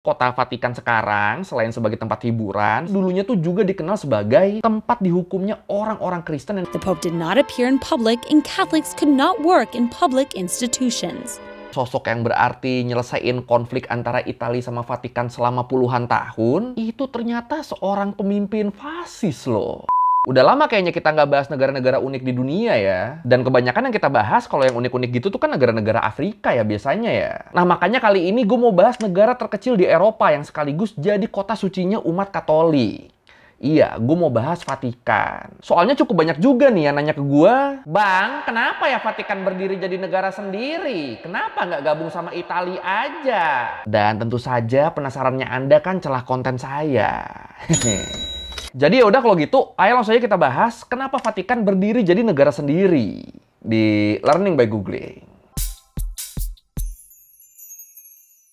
Kota Vatikan sekarang, selain sebagai tempat hiburan, dulunya tuh juga dikenal sebagai tempat dihukumnya orang-orang Kristen. The Pope did not appear in public and Catholics could not work in public institutions. Sosok yang berarti nyelesain konflik antara Italia sama Vatikan selama puluhan tahun, itu ternyata seorang pemimpin fasis loh. Udah lama kayaknya kita nggak bahas negara-negara unik di dunia ya. Dan kebanyakan yang kita bahas kalau yang unik-unik gitu tuh kan negara-negara Afrika ya biasanya ya. Nah makanya kali ini gue mau bahas negara terkecil di Eropa yang sekaligus jadi kota sucinya umat Katolik. Iya, gue mau bahas Vatikan. Soalnya cukup banyak juga nih yang nanya ke gue, Bang, kenapa ya Vatikan berdiri jadi negara sendiri? Kenapa nggak gabung sama Italia aja? Dan tentu saja penasarannya Anda kan celah konten saya. Jadi ya udah kalau gitu, ayo langsung aja kita bahas kenapa Vatikan berdiri jadi negara sendiri di Learning by Googling.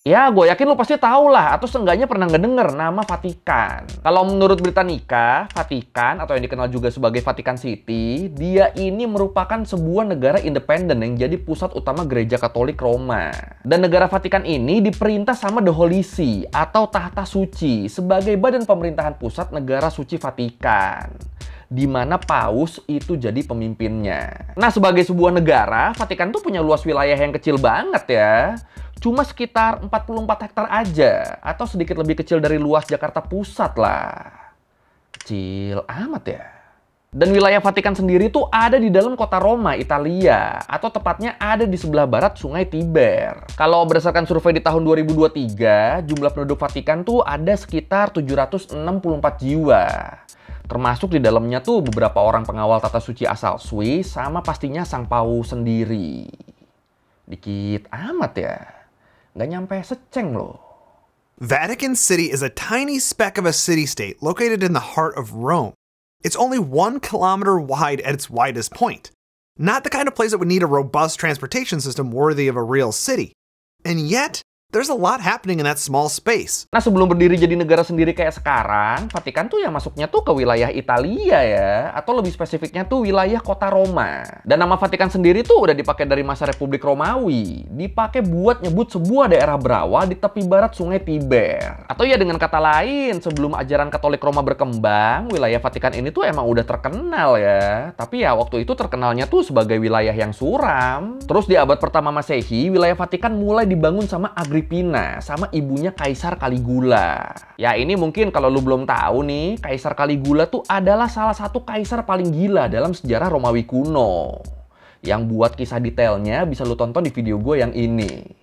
Ya, gue yakin lo pasti tahu lah, atau seenggaknya pernah ngedenger nama Vatikan. Kalau menurut Britannica, Vatikan, atau yang dikenal juga sebagai Vatikan City, dia ini merupakan sebuah negara independen yang jadi pusat utama gereja Katolik Roma. Dan negara Vatikan ini diperintah sama The Holy See, atau Tahta Suci, sebagai badan pemerintahan pusat negara suci Vatikan, di mana Paus itu jadi pemimpinnya. Nah, sebagai sebuah negara, Vatikan tuh punya luas wilayah yang kecil banget ya. Cuma sekitar 44 hektar aja, atau sedikit lebih kecil dari luas Jakarta Pusat lah. Kecil amat ya. Dan wilayah Vatikan sendiri tuh ada di dalam kota Roma, Italia, atau tepatnya ada di sebelah barat Sungai Tiber. Kalau berdasarkan survei di tahun 2023, jumlah penduduk Vatikan tuh ada sekitar 764 jiwa. Termasuk di dalamnya tuh beberapa orang pengawal tata suci asal Swiss, sama pastinya Sang Paus sendiri. Dikit amat ya. Nggak nyampe seceng loh. Vatican City is a tiny speck of a city-state located in the heart of Rome. It's only 1 kilometer wide at its widest point. Not the kind of place that would need a robust transportation system worthy of a real city. And yet, there's a lot happening in that small space. Nah, sebelum berdiri jadi negara sendiri kayak sekarang, Vatikan tuh yang masuknya tuh ke wilayah Italia ya, atau lebih spesifiknya tuh wilayah kota Roma. Dan nama Vatikan sendiri tuh udah dipakai dari masa Republik Romawi, dipakai buat nyebut sebuah daerah berawal di tepi barat Sungai Tiber. Atau ya dengan kata lain, sebelum ajaran Katolik Roma berkembang, wilayah Vatikan ini tuh emang udah terkenal ya. Tapi ya waktu itu terkenalnya tuh sebagai wilayah yang suram. Terus di abad pertama Masehi, wilayah Vatikan mulai dibangun sama Agrippina sama ibunya Kaisar Caligula. Ya ini mungkin kalau lu belum tahu nih, Kaisar Caligula tuh adalah salah satu kaisar paling gila dalam sejarah Romawi kuno. Yang buat kisah detailnya bisa lu tonton di video gue yang ini.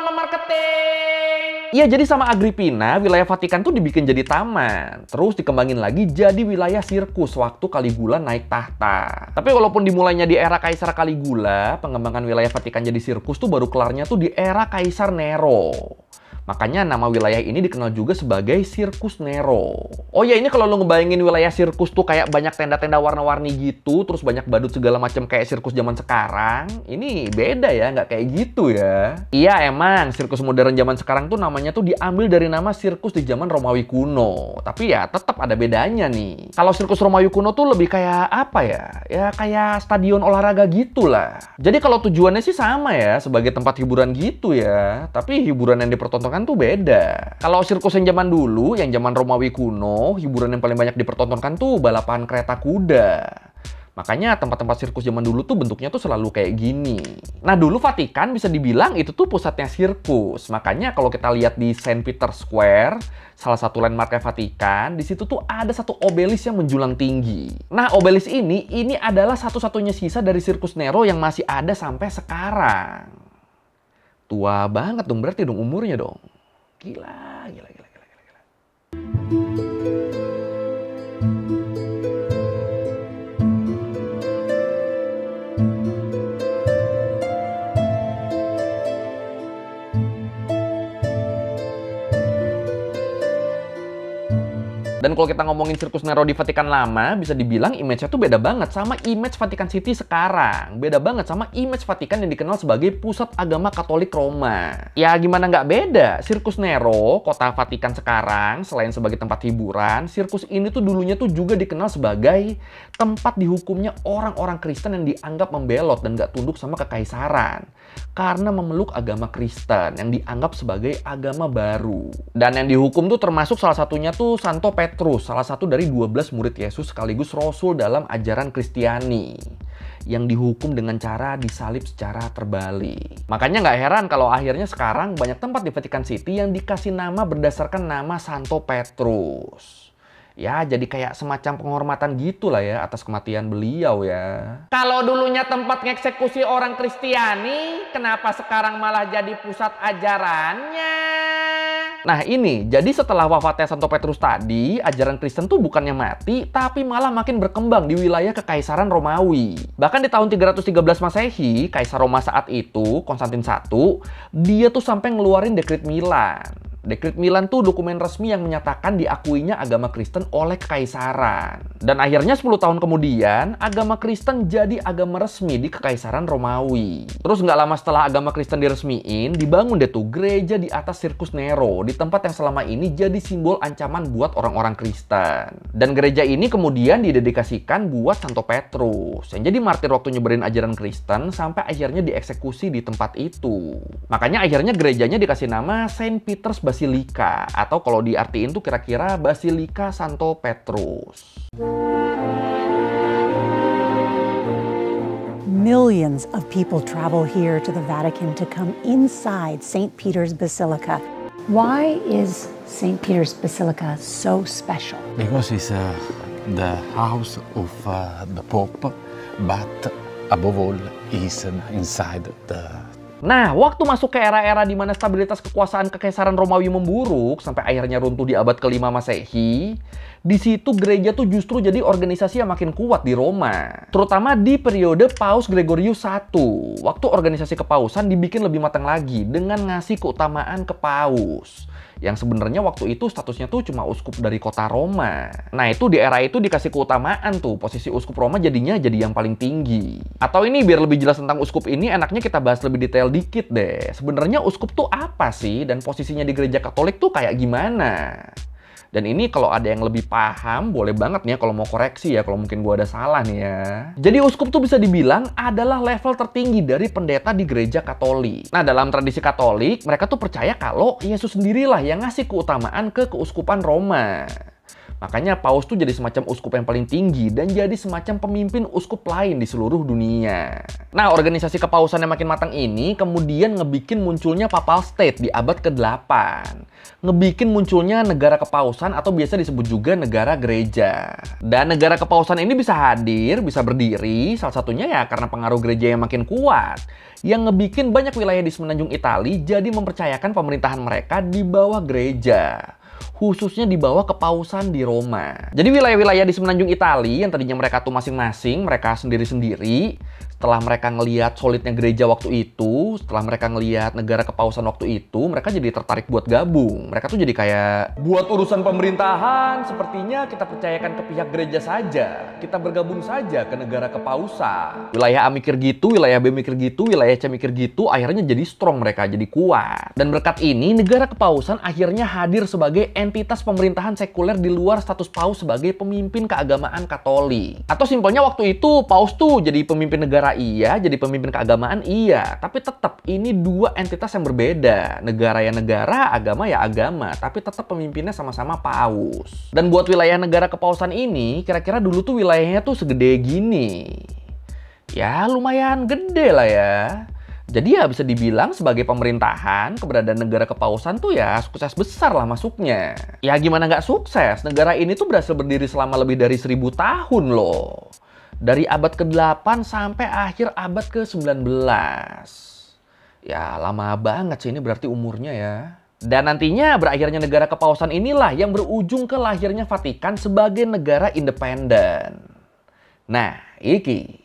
Marketing. Iya, jadi sama Agrippina, wilayah Vatikan tuh dibikin jadi taman. Terus dikembangin lagi jadi wilayah sirkus waktu Caligula naik tahta. Tapi walaupun dimulainya di era Kaisar Caligula, pengembangan wilayah Vatikan jadi sirkus tuh baru kelarnya tuh di era Kaisar Nero. Makanya nama wilayah ini dikenal juga sebagai Sirkus Nero. Oh ya, ini kalau lu ngebayangin wilayah sirkus tuh kayak banyak tenda-tenda warna-warni gitu, terus banyak badut segala macam kayak sirkus zaman sekarang, ini beda ya, nggak kayak gitu ya. Iya emang, sirkus modern zaman sekarang tuh namanya tuh diambil dari nama sirkus di zaman Romawi kuno. Tapi ya tetap ada bedanya nih. Kalau sirkus Romawi kuno tuh lebih kayak apa ya? Ya kayak stadion olahraga gitu lah. Jadi kalau tujuannya sih sama ya, sebagai tempat hiburan gitu ya. Tapi hiburan yang dipertontonkan tuh beda. Kalau sirkus yang zaman dulu, yang zaman Romawi kuno, hiburan yang paling banyak dipertontonkan tuh balapan kereta kuda. Makanya tempat-tempat sirkus zaman dulu tuh bentuknya tuh selalu kayak gini. Nah dulu Vatikan bisa dibilang itu tuh pusatnya sirkus. Makanya kalau kita lihat di Saint Peter Square, salah satu landmarknya Vatikan, di situ tuh ada satu obelis yang menjulang tinggi. Nah obelis ini adalah satu-satunya sisa dari sirkus Nero yang masih ada sampai sekarang. Tua banget dong, berarti dong umurnya dong. Gila. Dan kalau kita ngomongin Sirkus Nero di Vatikan lama, bisa dibilang image-nya tuh beda banget sama image Vatikan City sekarang. Beda banget sama image Vatikan yang dikenal sebagai pusat agama Katolik Roma. Ya gimana nggak beda, Sirkus Nero, kota Vatikan sekarang, selain sebagai tempat hiburan, sirkus ini tuh dulunya tuh juga dikenal sebagai tempat dihukumnya orang-orang Kristen yang dianggap membelot dan nggak tunduk sama kekaisaran. Karena memeluk agama Kristen yang dianggap sebagai agama baru. Dan yang dihukum tuh termasuk salah satunya tuh Santo Petrus, salah satu dari 12 murid Yesus sekaligus Rasul dalam ajaran Kristiani, yang dihukum dengan cara disalib secara terbalik. Makanya nggak heran kalau akhirnya sekarang banyak tempat di Vatikan City yang dikasih nama berdasarkan nama Santo Petrus. Ya, jadi kayak semacam penghormatan gitulah ya atas kematian beliau ya. Kalau dulunya tempat ngeksekusi orang Kristiani, kenapa sekarang malah jadi pusat ajarannya? Nah ini, jadi setelah wafatnya Santo Petrus tadi, ajaran Kristen tuh bukannya mati, tapi malah makin berkembang di wilayah Kekaisaran Romawi. Bahkan di tahun 313 Masehi, Kaisar Roma saat itu, Konstantin I, dia tuh sampai ngeluarin Dekret Milan. Dekret Milan tuh dokumen resmi yang menyatakan diakuinya agama Kristen oleh Kekaisaran. Dan akhirnya 10 tahun kemudian, agama Kristen jadi agama resmi di Kekaisaran Romawi. Terus nggak lama setelah agama Kristen diresmiin, dibangun deh tuh gereja di atas Sirkus Nero, di tempat yang selama ini jadi simbol ancaman buat orang-orang Kristen. Dan gereja ini kemudian didedikasikan buat Santo Petrus, yang jadi martir waktu nyebarin ajaran Kristen sampai akhirnya dieksekusi di tempat itu. Makanya akhirnya gerejanya dikasih nama Saint Peter's Basilica, atau kalau diartiin tuh kira-kira Basilika Santo Petrus. Millions of people travel here to the Vatican to come inside St. Peter's Basilica. Why is St. Peter's Basilica so special? Because it's the house of the Pope, but above all is inside the. Nah, waktu masuk ke era-era di mana stabilitas kekuasaan Kekaisaran Romawi memburuk sampai akhirnya runtuh di abad ke-5 Masehi, di situ gereja tuh justru jadi organisasi yang makin kuat di Roma. Terutama di periode Paus Gregorius I, waktu organisasi kepausan dibikin lebih matang lagi dengan ngasih keutamaan ke paus. Yang sebenarnya waktu itu statusnya tuh cuma uskup dari kota Roma. Nah itu di era itu dikasih keutamaan tuh, posisi uskup Roma jadinya jadi yang paling tinggi. Atau ini biar lebih jelas tentang uskup ini, enaknya kita bahas lebih detail dikit deh. Sebenarnya uskup tuh apa sih? Dan posisinya di gereja Katolik tuh kayak gimana? Dan ini kalau ada yang lebih paham, boleh banget nih ya kalau mau koreksi ya, kalau mungkin gua ada salah nih ya. Jadi uskup tuh bisa dibilang adalah level tertinggi dari pendeta di gereja Katolik. Nah dalam tradisi Katolik, mereka tuh percaya kalau Yesus sendirilah yang ngasih keutamaan ke keuskupan Roma. Makanya Paus tuh jadi semacam uskup yang paling tinggi dan jadi semacam pemimpin uskup lain di seluruh dunia. Nah, organisasi kepausan yang makin matang ini kemudian ngebikin munculnya Papal State di abad ke-8. Ngebikin munculnya negara kepausan atau biasa disebut juga negara gereja. Dan negara kepausan ini bisa hadir, bisa berdiri, salah satunya ya karena pengaruh gereja yang makin kuat. Yang ngebikin banyak wilayah di semenanjung Italia jadi mempercayakan pemerintahan mereka di bawah gereja. Khususnya di bawah kepausan di Roma. Jadi wilayah-wilayah di semenanjung Italia yang tadinya mereka tuh masing-masing, mereka sendiri-sendiri, setelah mereka ngelihat solidnya gereja waktu itu, setelah mereka ngelihat negara kepausan waktu itu, mereka jadi tertarik buat gabung. Mereka tuh jadi kayak, buat urusan pemerintahan, sepertinya kita percayakan ke pihak gereja saja. Kita bergabung saja ke negara kepausan. Wilayah A mikir gitu, wilayah B mikir gitu, wilayah C mikir gitu, akhirnya jadi strong mereka, jadi kuat. Dan berkat ini, negara kepausan akhirnya hadir sebagai entitas pemerintahan sekuler di luar status paus sebagai pemimpin keagamaan Katolik. Atau simpelnya waktu itu, paus tuh jadi pemimpin negara iya, jadi pemimpin keagamaan iya, tapi tetap ini dua entitas yang berbeda. Negara ya negara, agama ya agama, tapi tetap pemimpinnya sama-sama paus. Dan buat wilayah negara kepausan ini, kira-kira dulu tuh wilayahnya tuh segede gini. Ya lumayan gede lah ya. Jadi ya bisa dibilang sebagai pemerintahan, keberadaan negara kepausan tuh ya sukses besar lah masuknya. Ya gimana nggak sukses, negara ini tuh berhasil berdiri selama lebih dari 1000 tahun loh. Dari abad ke-8 sampai akhir abad ke-19. Ya lama banget sih ini berarti umurnya ya. Dan nantinya berakhirnya negara kepausan inilah yang berujung ke lahirnya Vatikan sebagai negara independen. Nah, iki.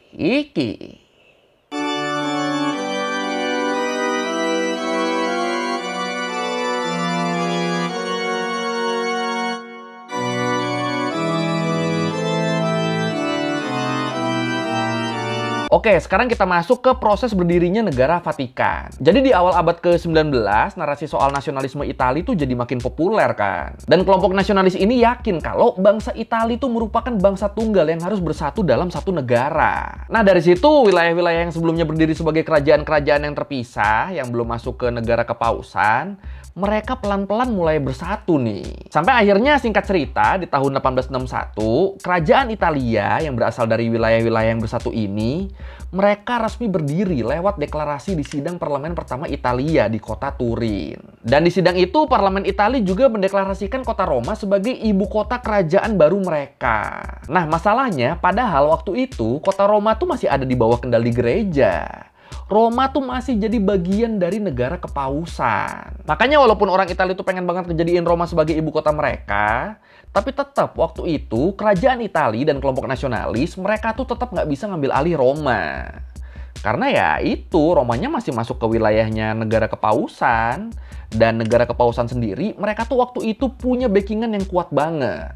Oke, sekarang kita masuk ke proses berdirinya negara Vatikan. Jadi di awal abad ke-19, narasi soal nasionalisme Italia itu jadi makin populer kan. Dan kelompok nasionalis ini yakin kalau bangsa Italia itu merupakan bangsa tunggal yang harus bersatu dalam satu negara. Nah, dari situ wilayah-wilayah yang sebelumnya berdiri sebagai kerajaan-kerajaan yang terpisah, yang belum masuk ke negara kepausan, mereka pelan-pelan mulai bersatu nih. Sampai akhirnya singkat cerita di tahun 1861, kerajaan Italia yang berasal dari wilayah-wilayah yang bersatu ini, mereka resmi berdiri lewat deklarasi di sidang parlemen pertama Italia di kota Turin. Dan di sidang itu parlemen Italia juga mendeklarasikan kota Roma sebagai ibu kota kerajaan baru mereka. Nah, masalahnya padahal waktu itu kota Roma tuh masih ada di bawah kendali gereja. Roma tuh masih jadi bagian dari negara kepausan. Makanya walaupun orang Italia itu pengen banget ngejadiin Roma sebagai ibu kota mereka, tapi tetap waktu itu kerajaan Italia dan kelompok nasionalis mereka tuh tetap nggak bisa ngambil alih Roma. Karena ya itu Romanya masih masuk ke wilayahnya negara kepausan. Dan negara kepausan sendiri mereka tuh waktu itu punya backingan yang kuat banget.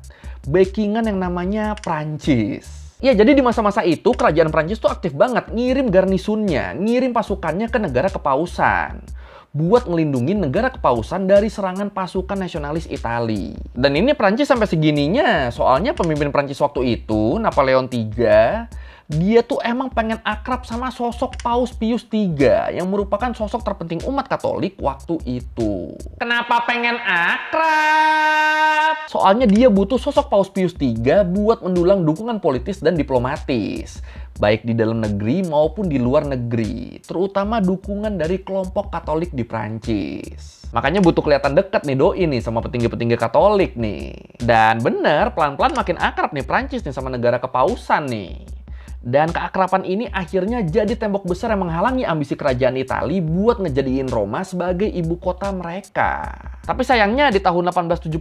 Backingan yang namanya Prancis. Ya, jadi di masa-masa itu kerajaan Prancis tuh aktif banget ngirim garnisonnya, ngirim pasukannya ke negara kepausan buat ngelindungin negara kepausan dari serangan pasukan nasionalis Italia. Dan ini Prancis sampai segininya, soalnya pemimpin Prancis waktu itu, Napoleon III, dia tuh emang pengen akrab sama sosok Paus Pius III yang merupakan sosok terpenting umat Katolik waktu itu. Kenapa pengen akrab? Soalnya dia butuh sosok Paus Pius III buat mendulang dukungan politis dan diplomatis, baik di dalam negeri maupun di luar negeri, terutama dukungan dari kelompok Katolik di Prancis. Makanya butuh kelihatan dekat nih doi nih sama petinggi-petinggi Katolik nih. Dan bener, pelan-pelan makin akrab nih Prancis nih sama negara kepausan nih. Dan keakraban ini akhirnya jadi tembok besar yang menghalangi ambisi kerajaan Italia buat ngejadiin Roma sebagai ibu kota mereka. Tapi sayangnya di tahun 1870,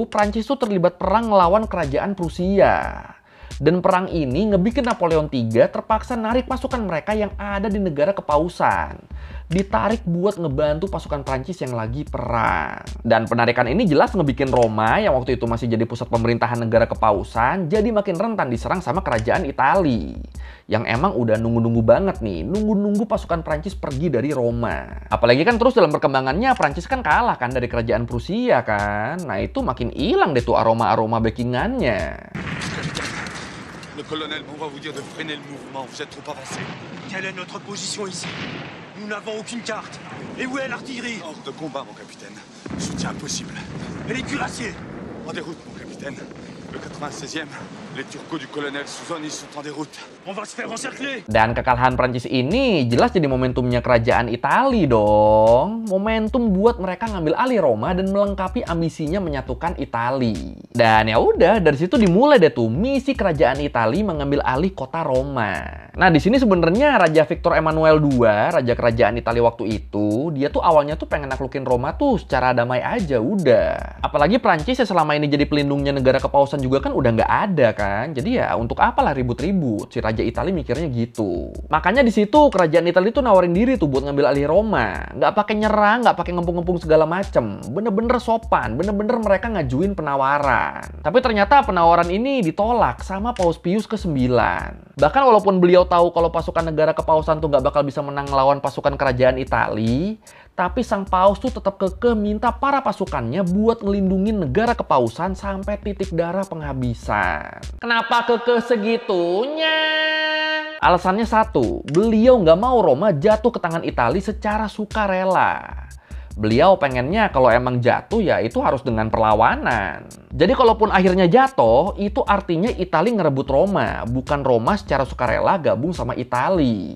Prancis tuh terlibat perang melawan kerajaan Prusia. Dan perang ini ngebikin Napoleon III terpaksa narik pasukan mereka yang ada di negara kepausan. Ditarik buat ngebantu pasukan Prancis yang lagi perang. Dan penarikan ini jelas ngebikin Roma yang waktu itu masih jadi pusat pemerintahan negara kepausan jadi makin rentan diserang sama kerajaan Italia. Yang emang udah nunggu-nunggu banget nih, nunggu-nunggu pasukan Prancis pergi dari Roma. Apalagi kan terus dalam perkembangannya Prancis kan kalah kan dari kerajaan Prusia kan. Nah itu makin hilang deh tuh aroma-aroma backingannya. Le colonel, on va vous dire de freiner le mouvement, vous êtes trop avancé. Quelle est notre position ici? Nous n'avons aucune carte. Et où est l'artillerie? Hors de combat, mon capitaine. Soutien impossible. Et les cuirassiers? En déroute, mon capitaine. Le 96e, les turcos du colonel Souzon, ils sont en déroute. On va se faire encercler. Dan kekalahan Prancis ini jelas jadi momentumnya kerajaan Italia dong. Momentum buat mereka ngambil alih Roma dan melengkapi ambisinya menyatukan Italia. Dan ya udah, dari situ dimulai deh tuh misi kerajaan Italia mengambil alih kota Roma. Nah, di sini sebenarnya Raja Victor Emmanuel II, raja kerajaan Italia waktu itu, dia tuh awalnya tuh pengen naklukin Roma tuh secara damai aja udah. Apalagi Prancis yang selama ini jadi pelindungnya negara kepausan juga kan udah nggak ada kan. Jadi ya untuk apalah ribut-ribut. Si Raja Italia mikirnya gitu. Makanya di situ kerajaan Italia tuh nawarin diri tuh buat ngambil alih Roma. Nggak pakai nyerang, nggak pakai ngempung-ngempung segala macem. Bener-bener sopan, bener-bener mereka ngajuin penawaran. Tapi ternyata penawaran ini ditolak sama Paus Pius ke-9. Bahkan walaupun beliau tahu kalau pasukan negara kepausan tuh nggak bakal bisa menang lawan pasukan kerajaan Italia, tapi sang paus tuh tetap kekeh minta para pasukannya buat ngelindungin negara kepausan sampai titik darah penghabisan. Kenapa kekeh segitunya? Alasannya satu, beliau nggak mau Roma jatuh ke tangan Italia secara sukarela. Beliau pengennya kalau emang jatuh ya itu harus dengan perlawanan. Jadi kalaupun akhirnya jatuh, itu artinya Italia ngerebut Roma, bukan Roma secara sukarela gabung sama Italia.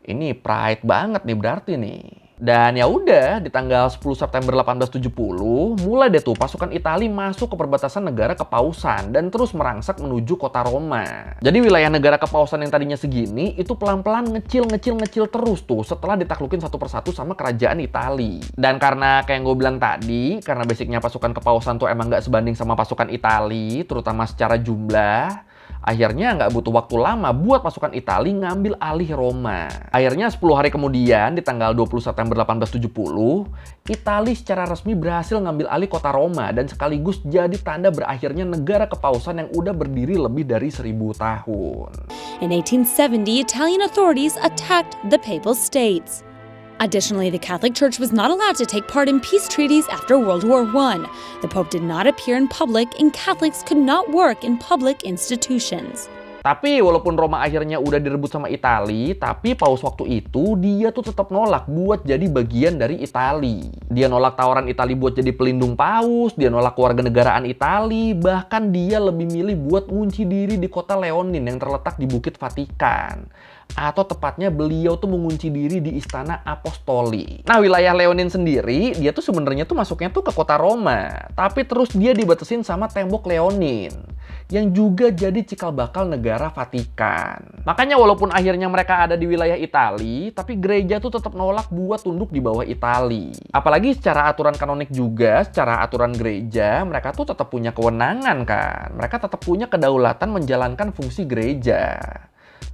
Ini pride banget nih berarti nih. Dan ya udah, di tanggal 10 September 1870, mulai deh tuh pasukan Italia masuk ke perbatasan negara kepausan dan terus merangsek menuju kota Roma. Jadi wilayah negara kepausan yang tadinya segini, itu pelan-pelan ngecil terus tuh setelah ditaklukin satu persatu sama kerajaan Italia. Dan karena kayak gue bilang tadi, karena basicnya pasukan kepausan tuh emang nggak sebanding sama pasukan Italia, terutama secara jumlah, Akhirnya nggak butuh waktu lama buat pasukan Italia ngambil alih Roma. Akhirnya 10 hari kemudian, di tanggal 20 September 1870, Italia secara resmi berhasil ngambil alih kota Roma dan sekaligus jadi tanda berakhirnya negara kepausan yang udah berdiri lebih dari 1000 tahun. In 1870, Italian authorities attacked the Papal States. Additionally, the Catholic Church was not allowed to take part in peace treaties after World War I. The Pope did not appear in public, and Catholics could not work in public institutions. Tapi walaupun Roma akhirnya udah direbut sama Italia, tapi Paus waktu itu dia tuh tetap nolak buat jadi bagian dari Italia. Dia nolak tawaran Italia buat jadi pelindung Paus, dia nolak kewarganegaraan Italia, bahkan dia lebih milih buat ngunci diri di kota Leonin yang terletak di Bukit Vatikan. Atau tepatnya beliau tuh mengunci diri di Istana Apostoli. Nah, wilayah Leonin sendiri, dia tuh sebenarnya tuh masuknya tuh ke kota Roma. Tapi terus dia dibatesin sama tembok Leonin, yang juga jadi cikal bakal negara Vatikan. Makanya walaupun akhirnya mereka ada di wilayah Italia, tapi gereja tuh tetap nolak buat tunduk di bawah Italia. Apalagi secara aturan kanonik juga, secara aturan gereja, mereka tuh tetap punya kewenangan kan. Mereka tetap punya kedaulatan menjalankan fungsi gereja.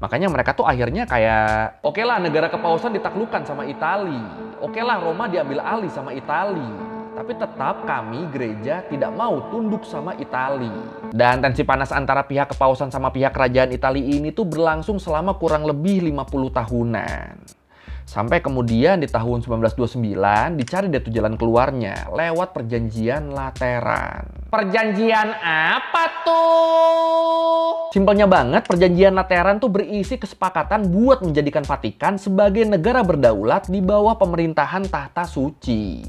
Makanya mereka tuh akhirnya kayak, oke lah negara kepausan ditaklukkan sama Italia. Oke lah Roma diambil alih sama Italia. Tapi tetap kami gereja tidak mau tunduk sama Italia. Dan tensi panas antara pihak kepausan sama pihak kerajaan Italia ini tuh berlangsung selama kurang lebih 50 tahunan. Sampai kemudian di tahun 1929 dicari deh tuh jalan keluarnya lewat perjanjian Lateran. Perjanjian apa tuh? Simpelnya banget, perjanjian Lateran tuh berisi kesepakatan buat menjadikan Vatikan sebagai negara berdaulat di bawah pemerintahan tahta suci.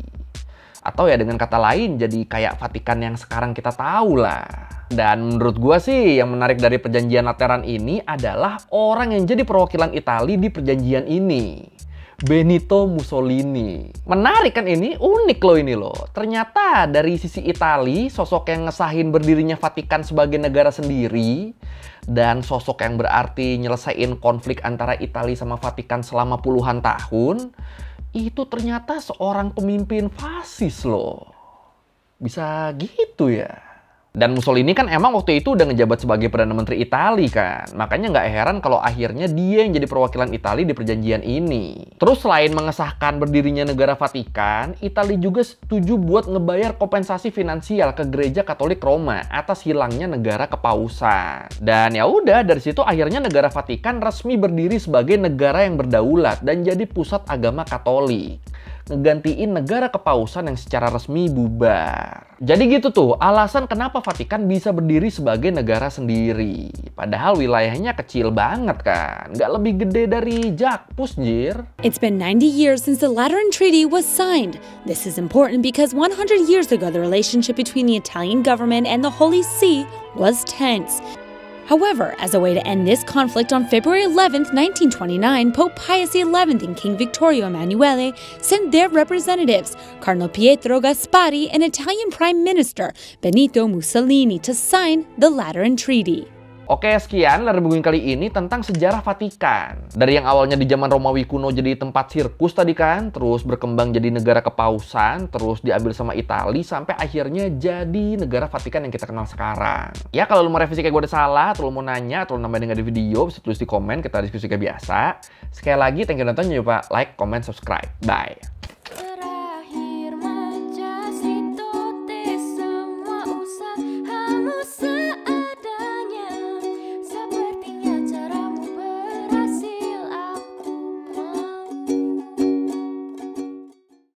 Atau ya dengan kata lain jadi kayak Vatikan yang sekarang kita tahu lah. Dan menurut gua sih yang menarik dari perjanjian Lateran ini adalah orang yang jadi perwakilan Italia di perjanjian ini. Benito Mussolini. Menarik kan ini? Unik loh ini loh. Ternyata dari sisi Italia, sosok yang ngesahin berdirinya Vatikan sebagai negara sendiri, dan sosok yang berarti nyelesain konflik antara Italia sama Vatikan selama puluhan tahun, itu ternyata seorang pemimpin fasis loh. Bisa gitu ya. Dan Mussolini kan emang waktu itu udah ngejabat sebagai Perdana Menteri Italia kan. Makanya nggak heran kalau akhirnya dia yang jadi perwakilan Italia di perjanjian ini. Terus selain mengesahkan berdirinya negara Vatikan, Italia juga setuju buat ngebayar kompensasi finansial ke Gereja Katolik Roma atas hilangnya negara kepausan. Dan ya udah dari situ akhirnya negara Vatikan resmi berdiri sebagai negara yang berdaulat dan jadi pusat agama Katolik. Ngegantiin negara kepausan yang secara resmi bubar. Jadi gitu tuh alasan kenapa Vatikan bisa berdiri sebagai negara sendiri. Padahal wilayahnya kecil banget kan. Nggak lebih gede dari Jakpus, jir. It's been 90 years since the Lateran Treaty was signed. This is important because 100 years ago the relationship between the Italian government and the Holy See was tense. However, as a way to end this conflict on February 11, 1929, Pope Pius XI and King Vittorio Emanuele sent their representatives, Cardinal Pietro Gasparri and Italian Prime Minister Benito Mussolini, to sign the Lateran Treaty. Oke, sekian Ler Bungin kali ini tentang sejarah Vatikan. Dari yang awalnya di zaman Romawi kuno jadi tempat sirkus tadi kan, terus berkembang jadi negara kepausan, terus diambil sama Italia, sampai akhirnya jadi negara Vatikan yang kita kenal sekarang. Ya, kalau lu mau revisi kayak gue ada salah, atau lu mau nanya, atau lu nambahin nggak di video, bisa tulis di komen, kita diskusi kayak biasa. Sekali lagi, thank you nonton, jangan lupa like, comment, subscribe. Bye!